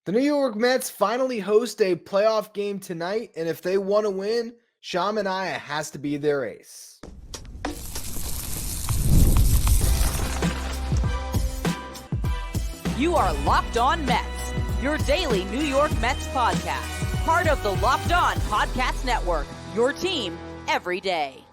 The New York Mets finally host a playoff game tonight, and if they want to win, Sean Manaea has to be their ace. You are Locked On Mets, your daily New York Mets podcast. Part of the Locked On Podcast Network, your team every day.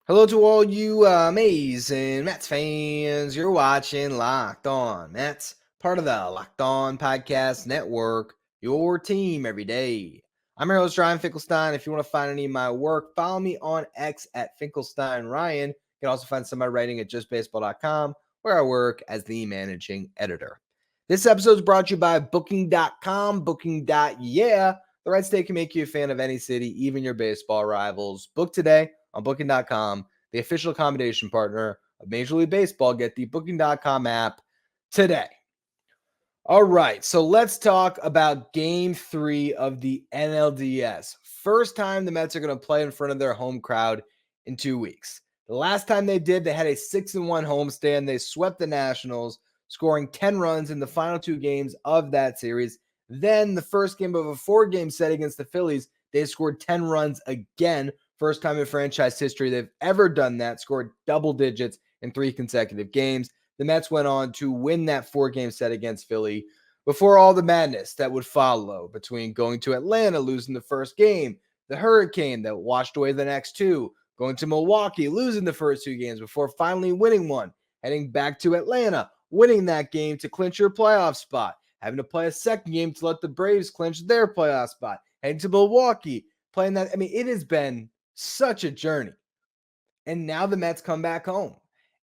Hello to all you amazing Mets fans. You're watching Locked On Mets, part of the Locked On Podcast Network, your team every day. I'm your host, Ryan Finkelstein. If you want to find any of my work, follow me on X at Finkelstein Ryan. You can also find some of my writing at justbaseball.com, where I work as the managing editor. This episode is brought to you by Booking.com. Booking.yeah. The right state can make you a fan of any city, even your baseball rivals. Book today on Booking.com, the official accommodation partner of Major League Baseball. Get the Booking.com app today. All right, so let's talk about Game 3 of the NLDS. First time the Mets are going to play in front of their home crowd in 2 weeks. The last time they did, they had a 6-1 homestand. They swept the Nationals, scoring 10 runs in the final 2 games of that series. Then the first game of a 4-game set against the Phillies, they scored 10 runs again. First time in franchise history they've ever done that, scored double digits in 3 consecutive games. The Mets went on to win that 4-game set against Philly before all the madness that would follow between going to Atlanta, losing the first game, the hurricane that washed away the next 2, going to Milwaukee, losing the first 2 games before finally winning one, heading back to Atlanta, winning that game to clinch your playoff spot, having to play a second game to let the Braves clinch their playoff spot, heading to Milwaukee, playing that. I mean, it has been such a journey. And now the Mets come back home.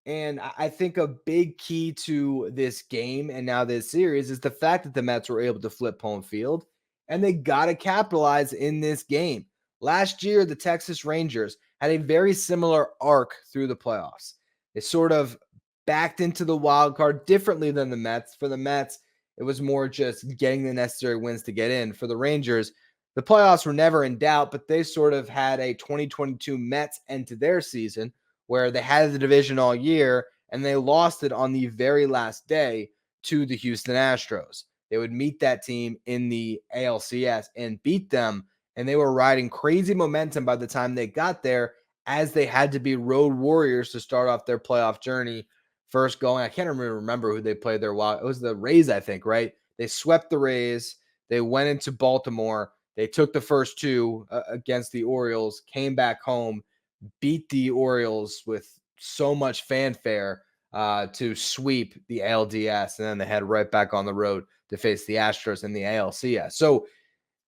And I think a big key to this game and now this series is the fact that the Mets were able to flip home field, and they got to capitalize in this game. Last year, the Texas Rangers had a very similar arc through the playoffs. They sort of backed into the wild card differently than the Mets. For the Mets, it was more just getting the necessary wins to get in. For the Rangers, the playoffs were never in doubt, but they sort of had a 2022 Mets end to their season where they had the division all year and they lost it on the very last day to the Houston Astros. They would meet that team in the ALCS and beat them, and they were riding crazy momentum by the time they got there, as they had to be road warriors to start off their playoff journey. First going, I can't remember who they played there. It was the Rays, I think, right? They swept the Rays. They went into Baltimore. They took the first 2 against the Orioles, came back home, beat the Orioles with so much fanfare to sweep the ALDS, and then they head right back on the road to face the Astros in the ALCS. So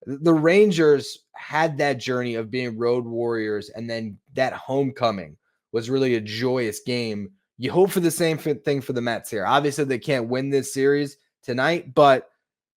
the Rangers had that journey of being road warriors, and then that homecoming was really a joyous game. You hope for the same thing for the Mets here. Obviously, they can't win this series tonight, but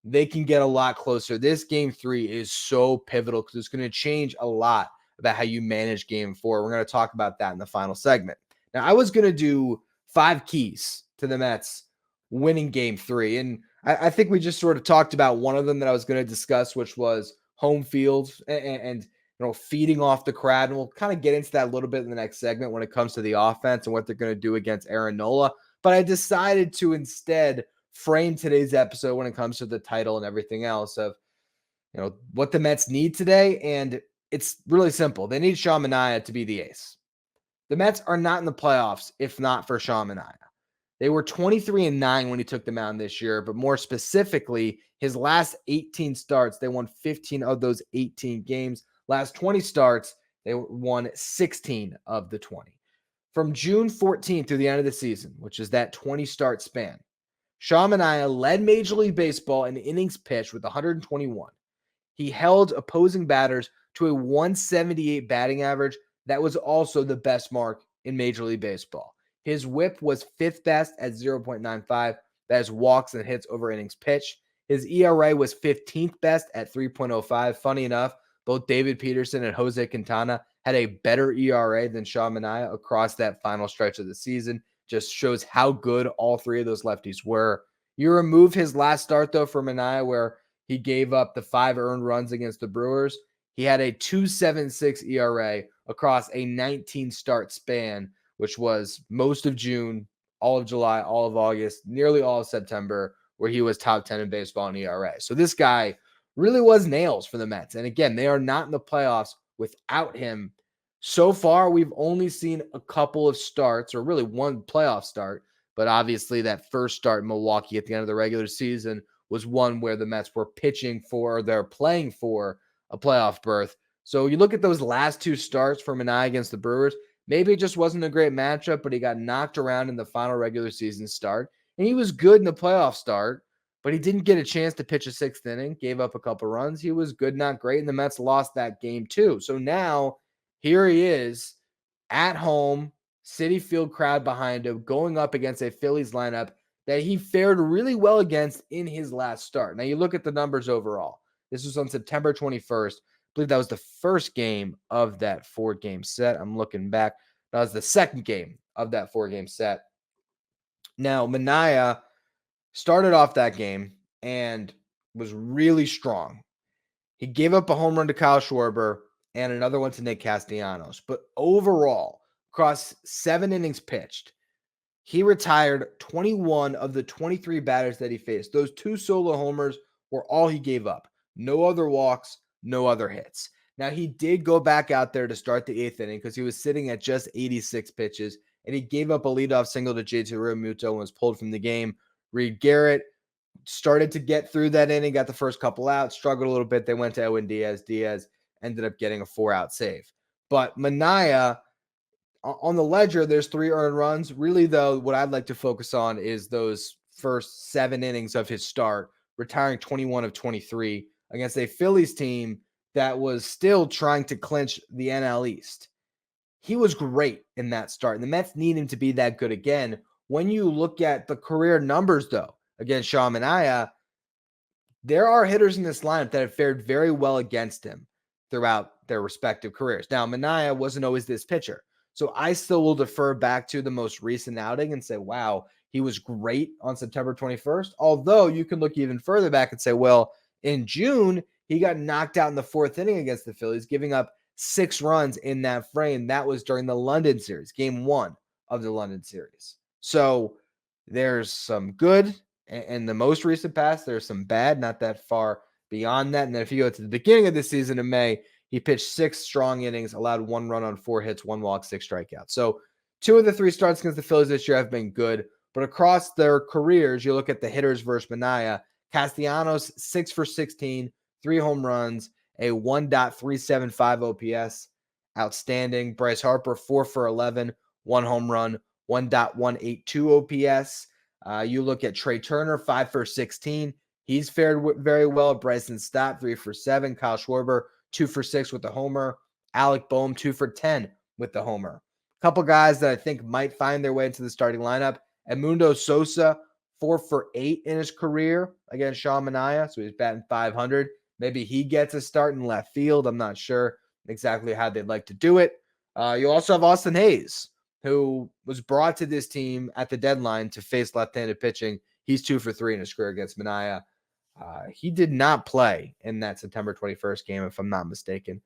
they can get a lot closer. This Game 3 is so pivotal because it's going to change a lot about how you manage Game 4. We're going to talk about that in the final segment. Now, I was going to do 5 keys to the Mets winning Game 3, and I think we just sort of talked about one of them that I was going to discuss, which was home field and feeding off the crowd, and we'll kind of get into that a little bit in the next segment when it comes to the offense and what they're going to do against Aaron Nola. But I decided to instead frame today's episode when it comes to the title and everything else of what the Mets need today, and it's really simple. They need Sean Manaea to be the ace. The Mets are not in the playoffs if not for Sean Manaea. They were 23-9 when he took them out this year, but more specifically, his last 18 starts, they won 15 of those 18 games. Last 20 starts, they won 16 of the 20. From June 14th through the end of the season, which is that 20-start span, Sean Manaea led Major League Baseball in innings pitched with 121. He held opposing batters to a 178 batting average. That was also the best mark in Major League Baseball. His whip was 5th best at 0.95. That is walks and hits over innings pitched. His ERA was 15th best at 3.05. Funny enough, both David Peterson and Jose Quintana had a better ERA than Sean Manaea across that final stretch of the season. Just shows how good all 3 of those lefties were. You remove his last start, though, for Manaea, where he gave up the 5 earned runs against the Brewers. He had a 2.76 ERA across a 19-start span, which was most of June, all of July, all of August, nearly all of September, where he was top 10 in baseball in ERA. So this guy really was nails for the Mets. And again, they are not in the playoffs without him. So far, we've only seen a couple of starts, or really one playoff start. But obviously, that first start in Milwaukee at the end of the regular season was one where the Mets were pitching for, or they're playing for a playoff berth. So you look at those last two starts for Manaea against the Brewers, maybe it just wasn't a great matchup, but he got knocked around in the final regular season start. And he was good in the playoff start, but he didn't get a chance to pitch a sixth inning, gave up a couple runs. He was good, not great, and the Mets lost that game too. So now here he is at home, Citi Field crowd behind him, going up against a Phillies lineup that he fared really well against in his last start. Now you look at the numbers overall. This was on September 21st. I believe that was the first game of that 4-game set. I'm looking back. That was the second game of that 4-game set. Now, Manaea started off that game and was really strong. He gave up a home run to Kyle Schwarber and another one to Nick Castellanos. But overall, across 7 innings pitched, he retired 21 of the 23 batters that he faced. Those 2 solo homers were all he gave up. No other walks, no other hits. Now, he did go back out there to start the 8th inning because he was sitting at just 86 pitches, and he gave up a leadoff single to JT Realmuto and was pulled from the game. Reed Garrett started to get through that inning, got the first couple out, struggled a little bit. They went to Edwin Diaz. Diaz ended up getting a 4-out save. But Manaea, on the ledger, there's 3 earned runs. Really, though, what I'd like to focus on is those first 7 innings of his start, retiring 21 of 23 against a Phillies team that was still trying to clinch the NL East. He was great in that start, and the Mets need him to be that good again. When you look at the career numbers, though, against Sean Manaea, there are hitters in this lineup that have fared very well against him throughout their respective careers. Now, Manaea wasn't always this pitcher, so I still will defer back to the most recent outing and say, wow, he was great on September 21st. Although you can look even further back and say, well, in June, he got knocked out in the 4th inning against the Phillies, giving up 6 runs in that frame. That was during the London series, game 1 of the London series. So there's some good in the most recent past. There's some bad, not that far beyond that. And then if you go to the beginning of the season in May, he pitched 6 strong innings, allowed 1 run on 4 hits, 1 walk, 6 strikeouts. So 2 of the 3 starts against the Phillies this year have been good. But across their careers, you look at the hitters versus Manaea. Castellanos, 6 for 16, 3 home runs, a 1.375 OPS. Outstanding. Bryce Harper, 4 for 11, 1 home run, 1.182 OPS. You look at Trey Turner, 5 for 16. He's fared very well. Bryson Stott, 3 for 7. Kyle Schwarber, 2 for 6 with the homer. Alec Boehm, 2 for 10 with the homer. A couple guys that I think might find their way into the starting lineup. Edmundo Sosa, 4 for 8 in his career against Sean Manaea, so he's batting 500. Maybe he gets a start in left field. I'm not sure exactly how they'd like to do it. You also have Austin Hayes, who was brought to this team at the deadline to face left-handed pitching. He's 2 for 3 in his career against Manaea. He did not play in that September 21st game, if I'm not mistaken.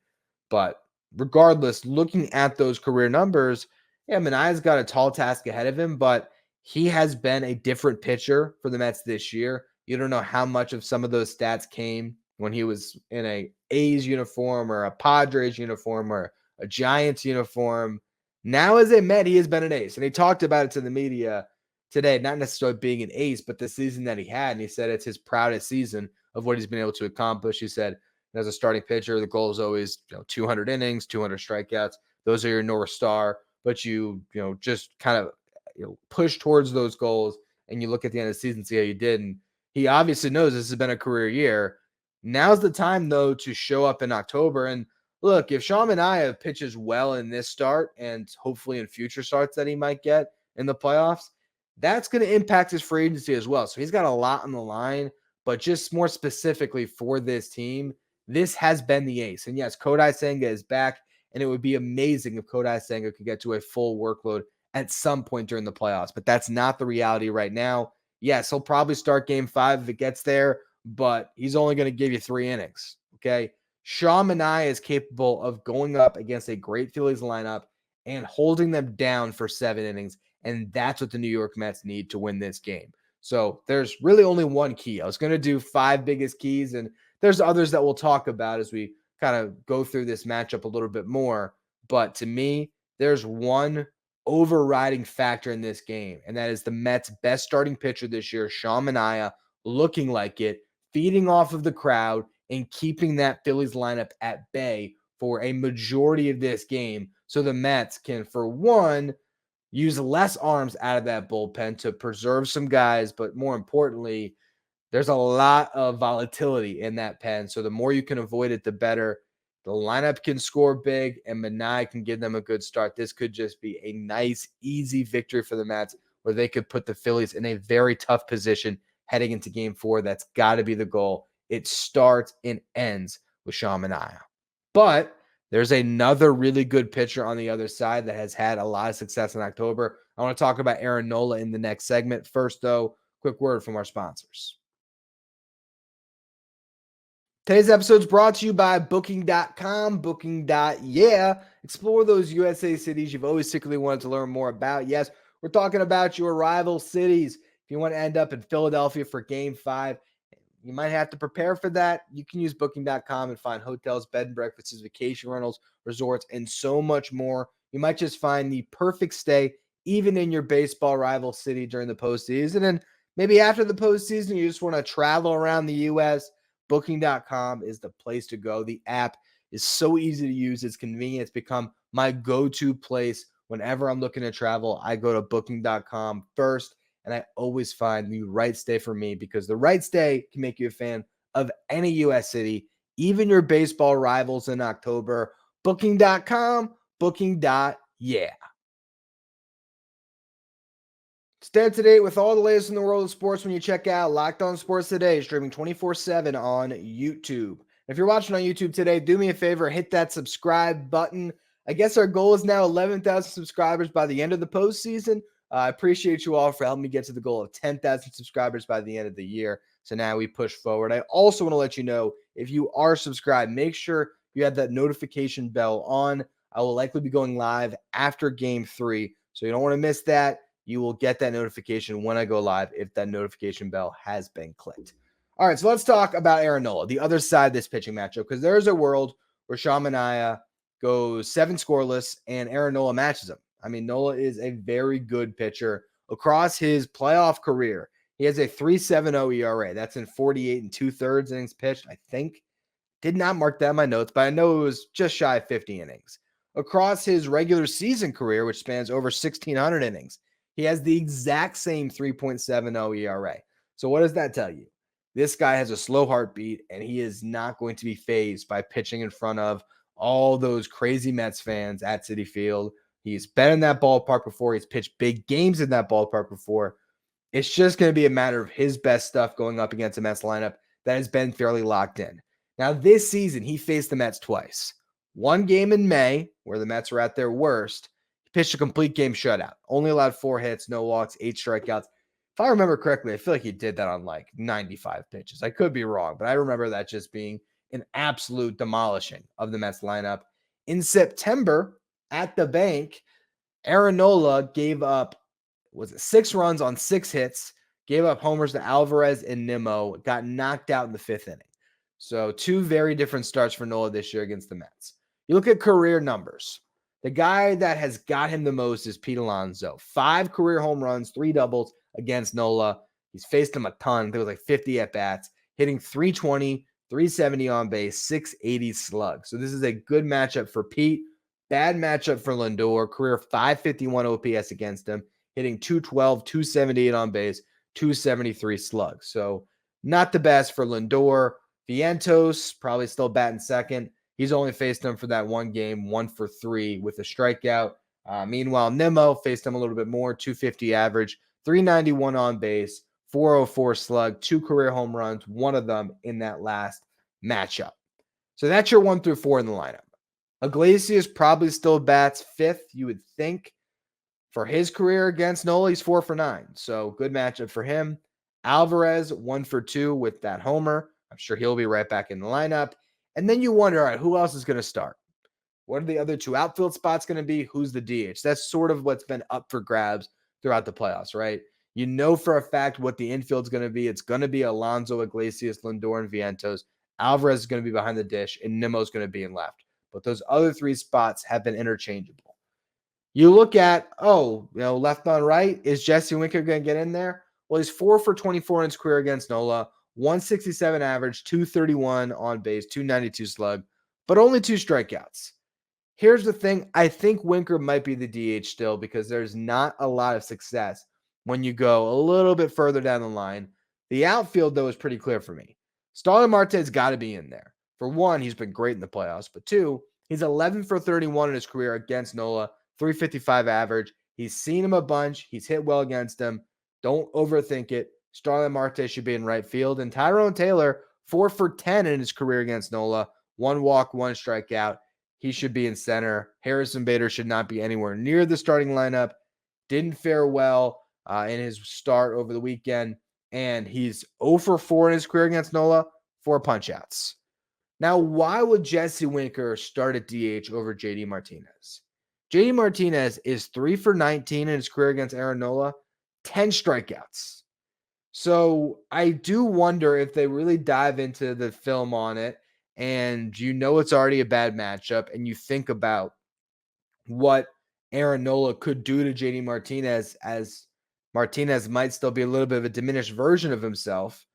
But regardless, looking at those career numbers, yeah, Manaea's got a tall task ahead of him, but he has been a different pitcher for the Mets this year. You don't know how much of some of those stats came when he was in a A's uniform or a Padres uniform or a Giants uniform. Now as a Met, he has been an ace. And he talked about it to the media today, not necessarily being an ace, but the season that he had. And he said it's his proudest season of what he's been able to accomplish. He said, as a starting pitcher, the goal is always 200 innings, 200 strikeouts. Those are your North Star. But you just kind of push towards those goals, and you look at the end of the season, see how you did. And he obviously knows this has been a career year. Now's the time, though, to show up in October. And look, if Sean Manaea pitches well in this start and hopefully in future starts that he might get in the playoffs, that's going to impact his free agency as well. So he's got a lot on the line, but just more specifically for this team, this has been the ace. And yes, Kodai Senga is back, and it would be amazing if Kodai Senga could get to a full workload at some point during the playoffs, but that's not the reality right now. Yes, he'll probably start game 5 if it gets there, but he's only going to give you 3 innings, okay? Sean Manaea is capable of going up against a great Phillies lineup and holding them down for 7 innings, and that's what the New York Mets need to win this game. So there's really only one key. I was going to do 5 biggest keys, and there's others that we'll talk about as we kind of go through this matchup a little bit more. But to me, there's one overriding factor in this game, and that is the Mets' best starting pitcher this year, Sean Manaea, looking like it, feeding off of the crowd, and keeping that Phillies lineup at bay for a majority of this game so the Mets can, for one, use less arms out of that bullpen to preserve some guys, but more importantly, there's a lot of volatility in that pen. So the more you can avoid it, the better. The lineup can score big, and Manaea can give them a good start. This could just be a nice, easy victory for the Mets where they could put the Phillies in a very tough position heading into game 4. That's got to be the goal. It starts and ends with Sean Manaea. But there's another really good pitcher on the other side that has had a lot of success in October. I want to talk about Aaron Nola in the next segment. First, though, quick word from our sponsors. Today's episode is brought to you by Booking.com, Booking.yeah. Explore those USA cities you've always secretly wanted to learn more about. Yes, we're talking about your rival cities. If you want to end up in Philadelphia for Game 5, you might have to prepare for that. You can use Booking.com and find hotels, bed and breakfasts, vacation rentals, resorts, and so much more. You might just find the perfect stay, even in your baseball rival city during the postseason. And maybe after the postseason, you just want to travel around the U.S., Booking.com is the place to go. The app is so easy to use. It's convenient. It's become my go-to place whenever I'm looking to travel. I go to Booking.com first, and I always find the right stay for me because the right stay can make you a fan of any U.S. city, even your baseball rivals in October. Booking.com, Booking.yeah. Stay up to date with all the latest in the world of sports when you check out Locked On Sports Today, streaming 24/7 on YouTube. If you're watching on YouTube today, do me a favor, hit that subscribe button. I guess our goal is now 11,000 subscribers by the end of the postseason. I appreciate you all for helping me get to the goal of 10,000 subscribers by the end of the year. So now we push forward. I also want to let you know, if you are subscribed, make sure you have that notification bell on. I will likely be going live after Game 3, so you don't want to miss that. You will get that notification when I go live if that notification bell has been clicked. All right, so let's talk about Aaron Nola, the other side of this pitching matchup, because there's a world where Sean Manaea goes 7 scoreless and Aaron Nola matches him. I mean, Nola is a very good pitcher across his playoff career. He has a 3.70 ERA. That's in 48 2/3 innings pitched, I think. Did not mark that in my notes, but I know it was just shy of 50 innings. Across his regular season career, which spans over 1,600 innings, he has the exact same 3.70 ERA. So what does that tell you? This guy has a slow heartbeat, and he is not going to be fazed by pitching in front of all those crazy Mets fans at Citi Field. He's been in that ballpark before. He's pitched big games in that ballpark before. It's just going to be a matter of his best stuff going up against a Mets lineup that has been fairly locked in. Now, this season, he faced the Mets twice. One game in May, where the Mets were at their worst. He pitched a complete game shutout. Only allowed 4 hits, no walks, 8 strikeouts. If I remember correctly, I feel like he did that on like 95 pitches. I could be wrong, but I remember that just being an absolute demolishing of the Mets lineup. In September, at the bank, Aaron Nola gave up, 6 runs on 6 hits, gave up homers to Alvarez and Nimmo, got knocked out in the 5th inning. So 2 very different starts for Nola this year against the Mets. You look at career numbers. The guy that has got him the most is Pete Alonso. 5 career home runs, 3 doubles against Nola. He's faced him a ton. There was like 50 at-bats, hitting 320, 370 on base, 680 slug. So this is a good matchup for Pete. Bad matchup for Lindor. Career 551 OPS against him, hitting 212, 278 on base, 273 slug. So not the best for Lindor. Vientos probably still batting second. He's only faced him for that one game, 1 for 3 with a strikeout. Meanwhile, Nimmo faced him a little bit more, 250 average, 391 on base, 404 slug, 2 career home runs, one of them in that last matchup. So that's your 1 through 4 in the lineup. Iglesias probably still bats 5th, you would think. For his career against Nola, he's 4 for 9. So good matchup for him. Alvarez, 1 for 2 with that homer. I'm sure he'll be right back in the lineup. And then you wonder, all right, who else is going to start? What are the other 2 outfield spots going to be? Who's the DH? That's sort of what's been up for grabs throughout the playoffs, right? You know for a fact what the infield's going to be. It's going to be Alonso, Iglesias, Lindor, and Vientos. Alvarez is going to be behind the dish, and Nimmo's going to be in left. But those other three spots have been interchangeable. You look at, left on right, is Jesse Winker going to get in there? Well, he's 4 for 24 in his career against Nola, 167 average, 231 on base, 292 slug, but only 2 strikeouts. Here's the thing. I think Winker might be the DH still because there's not a lot of success when you go a little bit further down the line. The outfield, though, is pretty clear for me. Starling Marte's got to be in there. For one, he's been great in the playoffs, but two, he's 11 for 31 in his career against Nola, 355 average. He's seen him a bunch. He's hit well against him. Don't overthink it. Starling Marte should be in right field. And Tyrone Taylor, 4 for 10 in his career against Nola, 1 walk, 1 strikeout. He should be in center. Harrison Bader should not be anywhere near the starting lineup. Didn't fare well in his start over the weekend. And he's 0 for 4 in his career against Nola, 4 punch-outs. Now, why would Jesse Winker start at DH over JD Martinez? JD Martinez is 3 for 19 in his career against Aaron Nola, 10 strikeouts. So I do wonder if they really dive into the film on it and it's already a bad matchup and you think about what Aaron Nola could do to JD Martinez, as Martinez might still be a little bit of a diminished version of himself.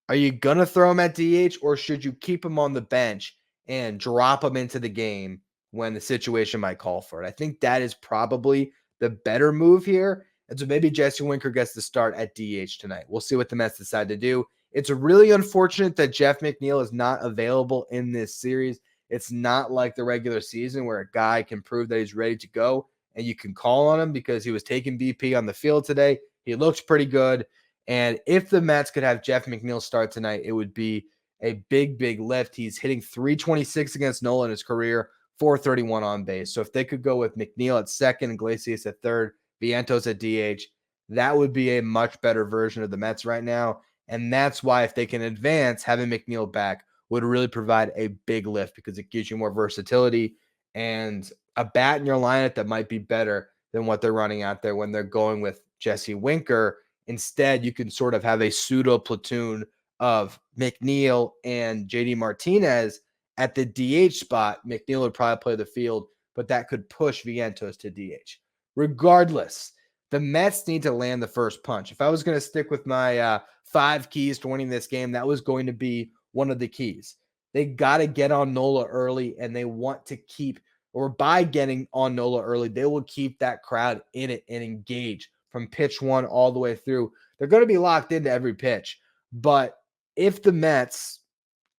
Are you going to throw him at DH, or should you keep him on the bench and drop him into the game when the situation might call for it? I think that is probably the better move here. And so maybe Jesse Winker gets the start at DH tonight. We'll see what the Mets decide to do. It's really unfortunate that Jeff McNeil is not available in this series. It's not like the regular season where a guy can prove that he's ready to go and you can call on him because he was taking BP on the field today. He looks pretty good. And if the Mets could have Jeff McNeil start tonight, it would be a big, big lift. He's hitting 326 against Nola in his career, 431 on base. So if they could go with McNeil at second, Iglesias at third, Vientos at DH, that would be a much better version of the Mets right now. And that's why if they can advance, having McNeil back would really provide a big lift because it gives you more versatility and a bat in your lineup that might be better than what they're running out there when they're going with Jesse Winker. Instead, you can sort of have a pseudo platoon of McNeil and JD Martinez at the DH spot. McNeil would probably play the field, but that could push Vientos to DH. Regardless, the Mets need to land the first punch. If I was going to stick with my 5 keys to winning this game, that was going to be one of the keys. They got to get on Nola early, and they want to keep, or by getting on Nola early, they will keep that crowd in it and engage from pitch 1 all the way through. They're going to be locked into every pitch. But if the Mets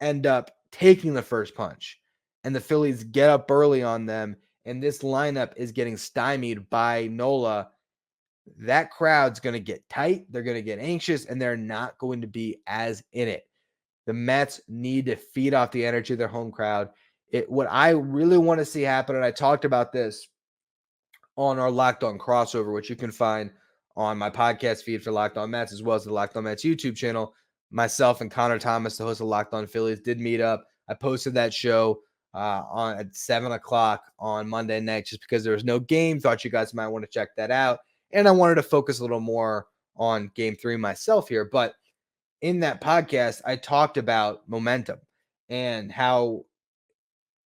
end up taking the first punch and the Phillies get up early on them and this lineup is getting stymied by Nola, that crowd's going to get tight. They're going to get anxious, and they're not going to be as in it. The Mets need to feed off the energy of their home crowd. What I really want to see happen, and I talked about this on our Locked On crossover, which you can find on my podcast feed for Locked On Mets, as well as the Locked On Mets YouTube channel. Myself and Connor Thomas, the host of Locked On Phillies, did meet up. I posted that show at 7 o'clock on Monday night just because there was no game. Thought you guys might want to check that out. And I wanted to focus a little more on Game 3 myself here. But in that podcast, I talked about momentum and how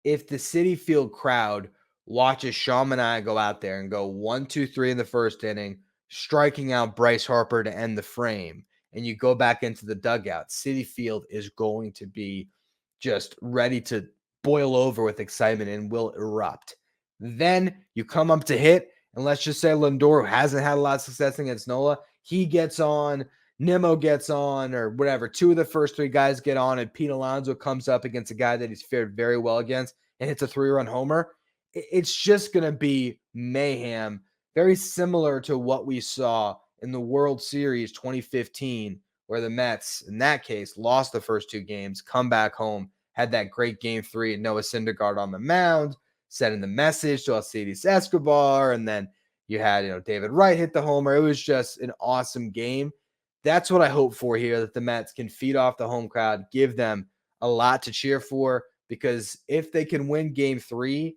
if the Citi Field crowd watches Sean Manaea go out there and go 1-2-3 in the first inning, striking out Bryce Harper to end the frame, and you go back into the dugout, Citi Field is going to be just ready to boil over with excitement and will erupt. Then you come up to hit, and let's just say Lindor, who hasn't had a lot of success against Nola, he gets on, Nimmo gets on, or whatever. 2 of the first 3 guys get on, and Pete Alonso comes up against a guy that he's fared very well against and hits a 3-run homer. It's just going to be mayhem, very similar to what we saw in the World Series 2015, where the Mets, in that case, lost the first 2 games, come back home, had that great Game 3, and Noah Syndergaard on the mound, sending the message to Alcides Escobar, and then you had, David Wright hit the homer. It was just an awesome game. That's what I hope for here, that the Mets can feed off the home crowd, give them a lot to cheer for, because if they can win Game 3,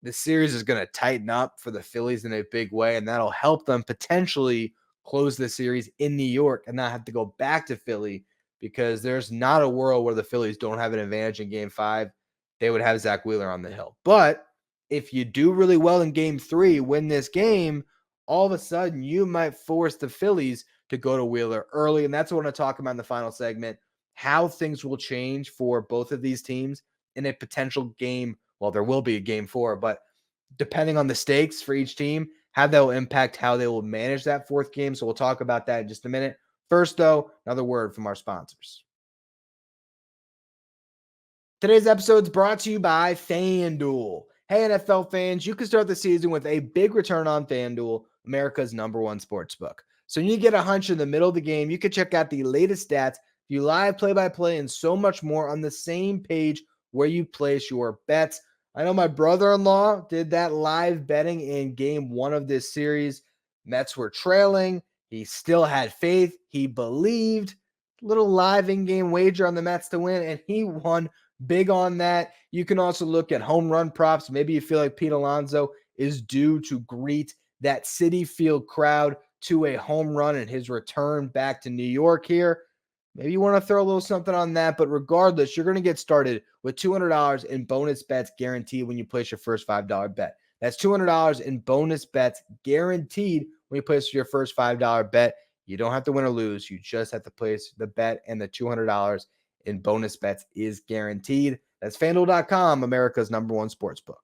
the series is going to tighten up for the Phillies in a big way, and that'll help them potentially close the series in New York and not have to go back to Philly, because there's not a world where the Phillies don't have an advantage in game 5. They would have Zach Wheeler on the hill. But if you do really well in game 3, win this game, all of a sudden you might force the Phillies to go to Wheeler early. And that's what I want to talk about in the final segment, how things will change for both of these teams in a potential game. Well, there will be a game 4, but depending on the stakes for each team, how that will impact how they will manage that 4th game. So we'll talk about that in just a minute. First, though, another word from our sponsors. Today's episode is brought to you by FanDuel. Hey, NFL fans, you can start the season with a big return on FanDuel, America's #1 sportsbook. So when you get a hunch in the middle of the game, you can check out the latest stats, view live play-by-play, and so much more on the same page where you place your bets. I know my brother-in-law did that live betting in game 1 of this series. Mets were trailing. He still had faith. He believed. Little live in-game wager on the Mets to win, and he won big on that. You can also look at home run props. Maybe you feel like Pete Alonso is due to greet that Citi Field crowd to a home run in his return back to New York here. Maybe you want to throw a little something on that, but regardless, you're going to get started with $200 in bonus bets guaranteed when you place your first $5 bet. That's $200 in bonus bets guaranteed when you place your first $5 bet. You don't have to win or lose. You just have to place the bet, and the $200 in bonus bets is guaranteed. That's FanDuel.com, America's #1 sportsbook.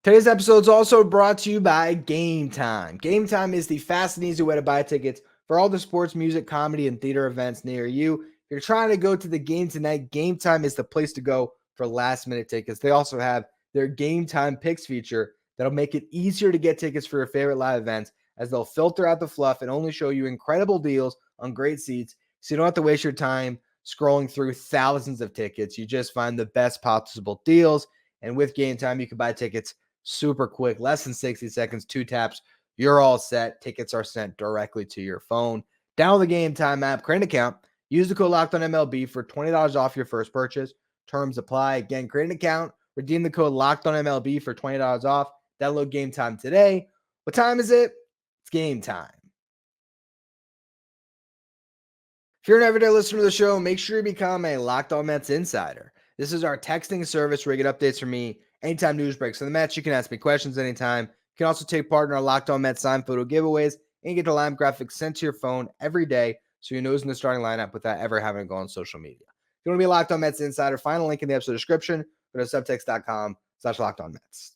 Today's episode is also brought to you by Game Time. Game Time is the fast and easy way to buy tickets for all the sports, music, comedy, and theater events near you. If you're trying to go to the game tonight, Game Time is the place to go for last-minute tickets. They also have their Game Time Picks feature that'll make it easier to get tickets for your favorite live events, as they'll filter out the fluff and only show you incredible deals on great seats, so you don't have to waste your time scrolling through thousands of tickets. You just find the best possible deals, and with Game Time, you can buy tickets super quick, less than 60 seconds, 2 taps, you're all set. Tickets are sent directly to your phone. Download the Game Time app, create an account, use the code LOCKEDONMLB for $20 off your first purchase. Terms apply. Again, create an account, redeem the code LOCKEDONMLB for $20 off. Download Game Time today. What time is it? It's game time. If you're an everyday listener to the show, make sure you become a Locked On Mets insider. This is our texting service where you get updates from me anytime news breaks on the Mets. You can ask me questions anytime. You can also take part in our Locked On Mets signed photo giveaways and get the live graphics sent to your phone every day, so you know who's in the starting lineup without ever having to go on social media. If you want to be a Locked On Mets insider, find a link in the episode description. Go to subtext.com/LockedOnMets.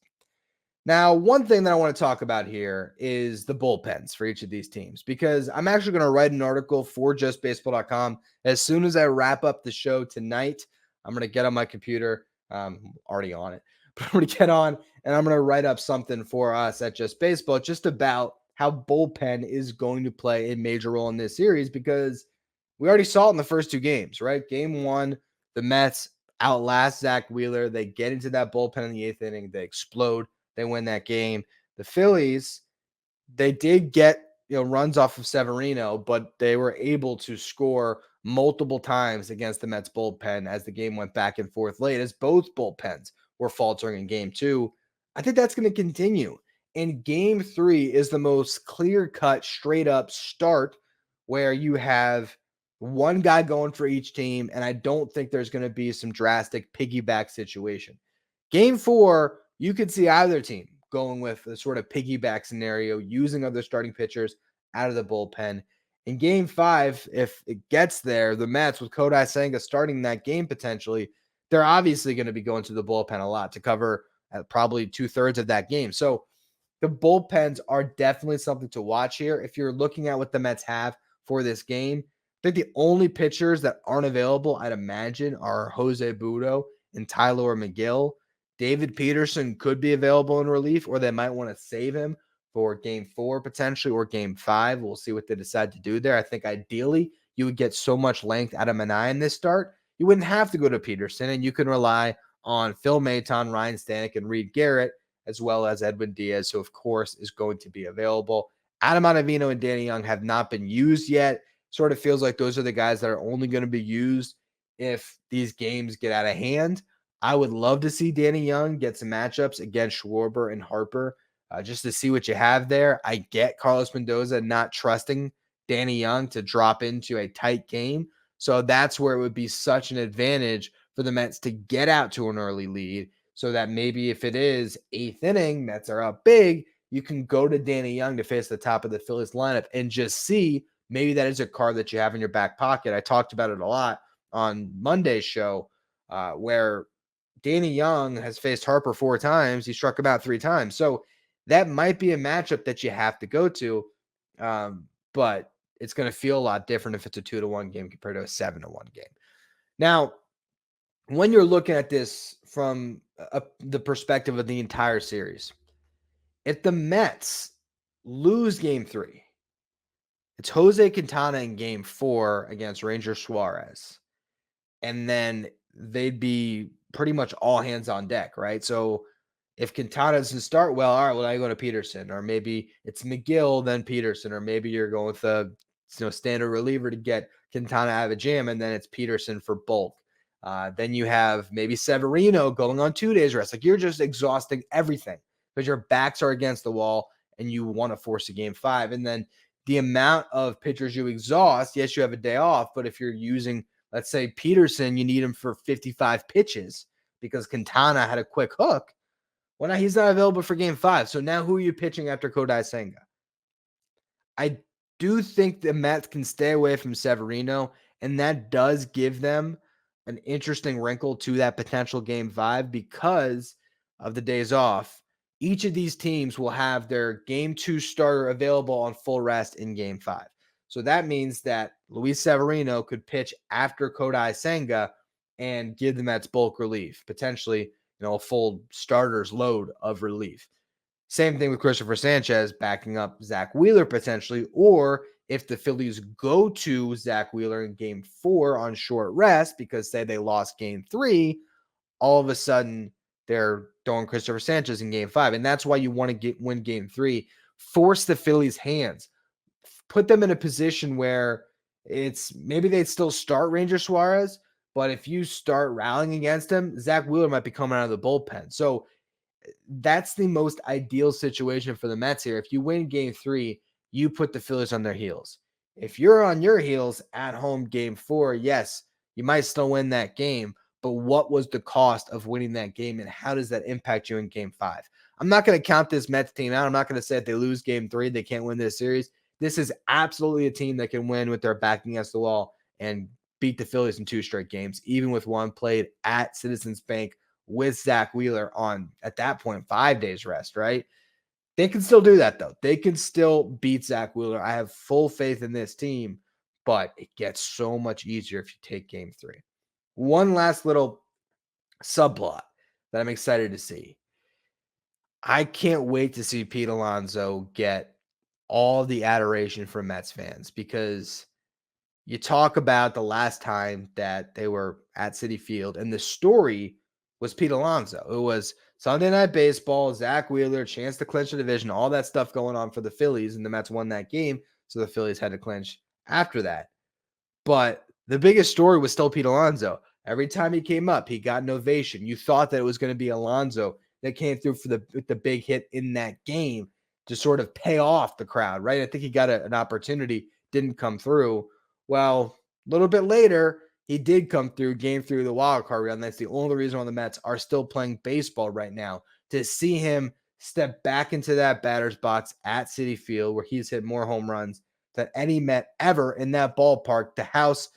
Now, one thing that I want to talk about here is the bullpens for each of these teams, because I'm actually going to write an article for justbaseball.com as soon as I wrap up the show tonight. I'm going to get on my computer. Already on it, but I'm going to get on and I'm going to write up something for us at Just Baseball just about how bullpen is going to play a major role in this series, because we already saw it in the first 2 games, right? Game 1, the Mets outlast Zach Wheeler. They get into that bullpen in the 8th inning. They explode. They win that game. The Phillies, they did get runs off of Severino, but they were able to score multiple times against the Mets bullpen as the game went back and forth late, as both bullpens were faltering in game 2. I think that's going to continue. And game 3 is the most clear-cut, straight-up start where you have one guy going for each team, and I don't think there's going to be some drastic piggyback situation. Game 4, you could see either team going with a sort of piggyback scenario, using other starting pitchers out of the bullpen. In game 5, if it gets there, the Mets with Kodai Senga starting that game potentially, they're obviously going to be going to the bullpen a lot to cover probably 2/3 of that game. So the bullpens are definitely something to watch here. If you're looking at what the Mets have for this game, I think the only pitchers that aren't available, I'd imagine, are Jose Budo and Tyler McGill. David Peterson could be available in relief, or they might want to save him for game 4 potentially, or game 5. We'll see what they decide to do there. I think ideally you would get so much length out of Manaea in this start, you wouldn't have to go to Peterson, and you can rely on Phil Maton, Ryan Stanek, and Reed Garrett, as well as Edwin Diaz, who of course is going to be available. Adam Ottavino and Danny Young have not been used yet. Sort of feels like those are the guys that are only going to be used if these games get out of hand. I would love to see Danny Young get some matchups against Schwarber and Harper. just to see what you have there. I get Carlos Mendoza not trusting Danny Young to drop into a tight game. So that's where it would be such an advantage for the Mets to get out to an early lead so that maybe if it is 8th inning, Mets are up big, you can go to Danny Young to face the top of the Phillies lineup and just see maybe that is a card that you have in your back pocket. I talked about it a lot on Monday's show where Danny Young has faced Harper 4 times. He struck him out 3 times. So that might be a matchup that you have to go to. But it's going to feel a lot different if it's a 2-1 game compared to a 7-1 game. Now, when you're looking at this from the perspective of the entire series, if the Mets lose game 3, it's Jose Quintana in game 4 against Ranger Suarez. And then they'd be pretty much all hands on deck, right? So if Quintana doesn't start well, all right, well, now you go to Peterson, or maybe it's McGill, then Peterson, or maybe you're going with a standard reliever to get Quintana out of a jam, and then it's Peterson for bulk. Then you have maybe Severino going on 2 days rest. Like you're just exhausting everything because your backs are against the wall and you want to force a game 5. And then the amount of pitchers you exhaust, yes, you have a day off, but if you're using, let's say Peterson, you need him for 55 pitches because Quintana had a quick hook. Well, now he's not available for game 5. So now who are you pitching after Kodai Senga? I do think the Mets can stay away from Severino, and that does give them an interesting wrinkle to that potential game 5 because of the days off. Each of these teams will have their game 2 starter available on full rest in game 5. So that means that Luis Severino could pitch after Kodai Senga and give the Mets bulk relief, potentially, a full starter's load of relief. Same thing with Christopher Sanchez backing up Zach Wheeler potentially, or if the Phillies go to Zach Wheeler in game 4 on short rest because say they lost game 3, all of a sudden they're throwing Christopher Sanchez in game 5. And that's why you want to win game 3. Force the Phillies' hands. Put them in a position where it's maybe they'd still start Ranger Suarez, but if you start rallying against him, Zach Wheeler might be coming out of the bullpen. So that's the most ideal situation for the Mets here. If you win game 3, you put the Phillies on their heels. If you're on your heels at home game 4, yes, you might still win that game, but what was the cost of winning that game and how does that impact you in game 5? I'm not going to count this Mets team out. I'm not going to say if they lose game 3, they can't win this series. This is absolutely a team that can win with their back against the wall and beat the Phillies in 2 straight games, even with one played at Citizens Bank with Zach Wheeler on, at that point, 5 days rest, right? They can still do that, though. They can still beat Zach Wheeler. I have full faith in this team, but it gets so much easier if you take game 3. One last little subplot that I'm excited to see. I can't wait to see Pete Alonso get all the adoration from Mets fans because you talk about the last time that they were at Citi Field and the story was Pete Alonso. It was Sunday Night Baseball, Zach Wheeler, chance to clinch the division, all that stuff going on for the Phillies, and the Mets won that game, so the Phillies had to clinch after that. But the biggest story was still Pete Alonso. Every time he came up, he got an ovation. You thought that it was going to be Alonso that came through for the big hit in that game to sort of pay off the crowd, right? I think he got an opportunity, didn't come through. Well, a little bit later, he did come through, game through the wild card round. That's the only reason why the Mets are still playing baseball right now. To see him step back into that batter's box at Citi Field, where he's hit more home runs than any Met ever in that ballpark. The house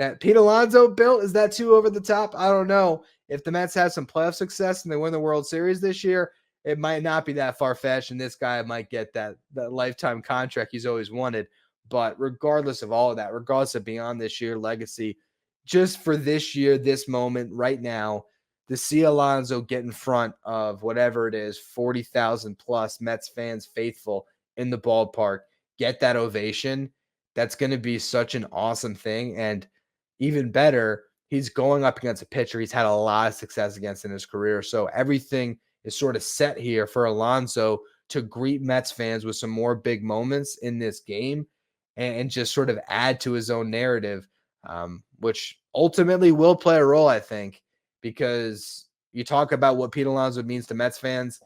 that Pete Alonso built, is that too over the top? I don't know. If the Mets have some playoff success and they win the World Series this year, it might not be that far-fetched, and this guy might get that lifetime contract he's always wanted. But regardless of all of that, regardless of beyond this year legacy, just for this year, this moment right now, to see Alonso get in front of whatever it is, 40,000 plus Mets fans faithful in the ballpark, get that ovation, that's going to be such an awesome thing. And even better, he's going up against a pitcher he's had a lot of success against in his career. So everything is sort of set here for Alonso to greet Mets fans with some more big moments in this game and just sort of add to his own narrative, which ultimately will play a role, I think, because you talk about what Pete Alonso means to Mets fans.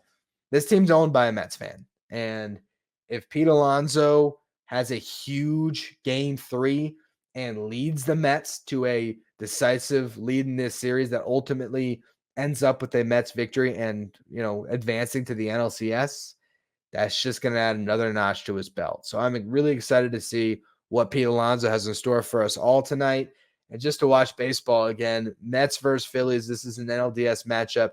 this team's owned by a Mets fan. And if Pete Alonso has a huge game 3 and leads the Mets to a decisive lead in this series that ultimately ends up with a Mets victory and, advancing to the NLCS, that's just going to add another notch to his belt. So I'm really excited to see what Pete Alonso has in store for us all tonight. And just to watch baseball again, Mets versus Phillies. This is an NLDS matchup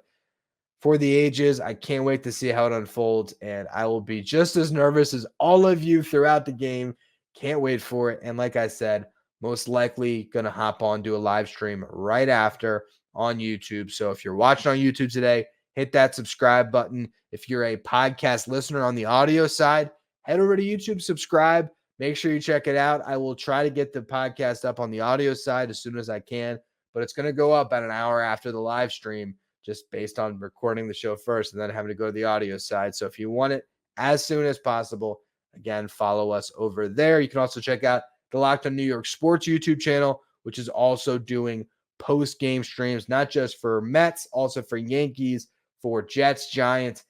for the ages. I can't wait to see how it unfolds. And I will be just as nervous as all of you throughout the game. Can't wait for it. And like I said, most likely going to hop on, do a live stream right after on YouTube. So if you're watching on YouTube today, hit that subscribe button. If you're a podcast listener on the audio side, head over to YouTube, subscribe. Make sure you check it out. I will try to get the podcast up on the audio side as soon as I can, but it's going to go up about an hour after the live stream, just based on recording the show first and then having to go to the audio side. So if you want it as soon as possible, again, follow us over there. You can also check out the Locked On New York Sports YouTube channel, which is also doing post-game streams, not just for Mets, also for Yankees, for Jets, Giants,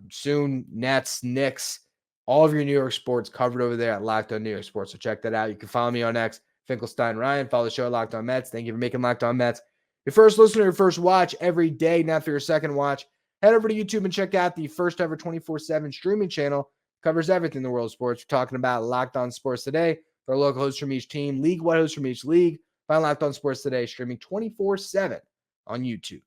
soon Nets, Knicks, all of your New York sports covered over there at Locked On New York Sports. So check that out. You can follow me on X, Finkelstein Ryan. Follow the show at Locked On Mets. Thank you for making Locked On Mets your first listener, your first watch every day. Now for your second watch, head over to YouTube and check out the first ever 24/7 streaming channel. Covers everything in the world of sports. We're talking about Locked On Sports Today, our local hosts from each team, league-wide hosts from each league. Find Locked On Sports Today streaming 24/7 on YouTube.